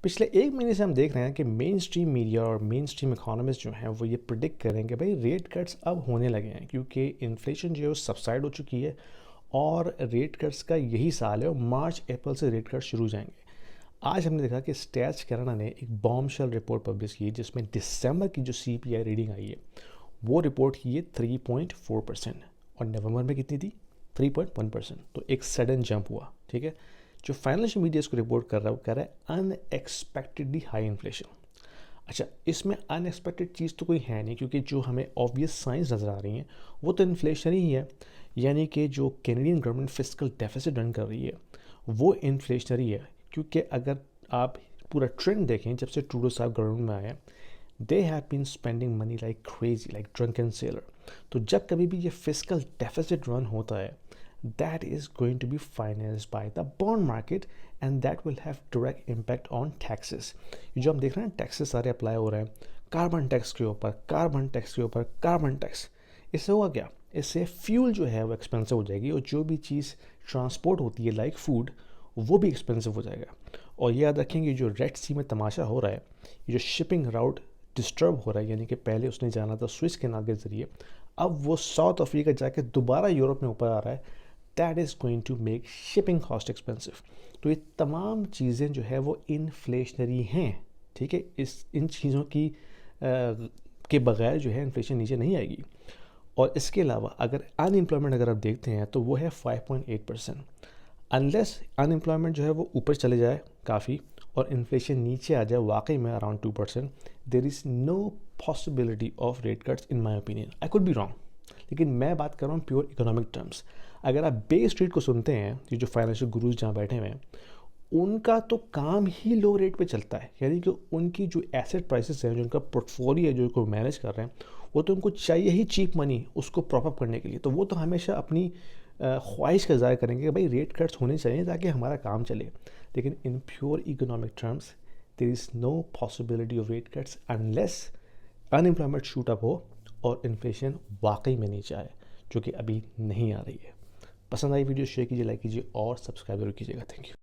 पिछले 1 महीने से हम देख रहे हैं कि मेन स्ट्रीम मीडिया और मेन स्ट्रीम इकोनॉमिस्ट जो हैं वो ये प्रिडिक्ट कर रहे हैं कि भाई रेट कट्स अब होने लगे हैं, क्योंकि इन्फ्लेशन जो है वो सबसाइड हो चुकी है और रेट कट्स का यही साल है और मार्च अप्रैल से रेट कट शुरू हो जाएंगे। आज हमने देखा कि स्टैट्स कैनेडा ने एक बॉम्बशेल रिपोर्ट पब्लिश की जिसमें दिसंबर की जो CPI रीडिंग आई है वो रिपोर्ट की है 3.4% और नवंबर में कितनी थी 3.1%। तो एक सडन जंप हुआ। ठीक है, जो फाइनेंशियल मीडिया इसको रिपोर्ट कर रहा है वो कह रहा है अनएक्सपेक्टेडली हाई इन्फ्लेशन। अच्छा, इसमें अनएक्सपेक्टेड चीज़ तो कोई है नहीं, क्योंकि जो हमें ऑब्वियस साइंस नज़र आ रही हैं वो तो इन्फ्लेशन ही है। यानी कि जो Canadian government fiscal deficit run कर रही है वो इन्फ्लेशनरी है। क्योंकि अगर आप पूरा ट्रेंड देखें जब से ट्रूडो साहब गवर्नमेंट में आए हैं, they have been spending money like crazy, like drunken sailor. तो जब कभी भी ये फिस्कल डेफिसिट रन होता है, that is going to be financed by the bond market and that will have direct impact on taxes। ये जो हम देख रहे हैं टैक्सेस सारे अप्लाई हो रहे हैं, कार्बन टैक्स के ऊपर, कार्बन टैक्स के ऊपर, कार्बन टैक्स। इससे होगा क्या, इससे फ्यूल जो है वो एक्सपेंसिव हो जाएगी और जो भी चीज़ ट्रांसपोर्ट होती है लाइक फूड वो भी एक्सपेंसिव हो जाएगा। और ये याद रखेंगे जो रेड सी में तमाशा हो रहा है, ये जो शिपिंग राउट डिस्टर्ब हो रहा है, यानी कि पहले उसने जाना था स्विस कैनाल के ज़रिए, अब वो साउथ अफ्रीका जाके दोबारा यूरोप में ऊपर आ रहा है। That is going to make shipping cost expensive. तो ये तमाम चीज़ें जो है वो इन्फ्लेशनरी हैं। ठीक है, इन चीज़ों की के बगैर जो है इन्फ्लेशन नीचे नहीं आएगी। और इसके अलावा अगर अनएम्प्लॉयमेंट अगर आप देखते हैं तो वो है 5.8%। अनलेस अनएम्प्लॉयमेंट जो है वो ऊपर चले जाए काफ़ी और इन्फ्लेशन नीचे आ जाए वाकई में around 2%, there is no possibility of rate cuts in my opinion. I could be wrong, लेकिन मैं बात कर रहा हूँ प्योर इकोनॉमिक टर्म्स। अगर आप बे स्ट्रीट को सुनते हैं, ये जो फाइनेंशियल गुरुज जहाँ बैठे हुए हैं, उनका तो काम ही लो रेट पे चलता है। यानी कि उनकी जो एसेट प्राइसेस हैं, जो उनका पोर्टफोलियो है जो को मैनेज कर रहे हैं, वो तो उनको चाहिए ही चीप मनी उसको प्रॉप अप करने के लिए। तो वो तो हमेशा अपनी ख्वाहिश का ज़ाहिर करेंगे कि भाई रेट कट्स होने चाहिए ताकि हमारा काम चले। लेकिन in pure economic terms there is no possibility of rate cuts unless unemployment shoot up हो और इन्फ्लेशन वाकई में नीचे आए, जो कि अभी नहीं आ रही है। पसंद आई वीडियो शेयर कीजिए, लाइक कीजिए और सब्सक्राइब जरूर कीजिएगा। Thank you.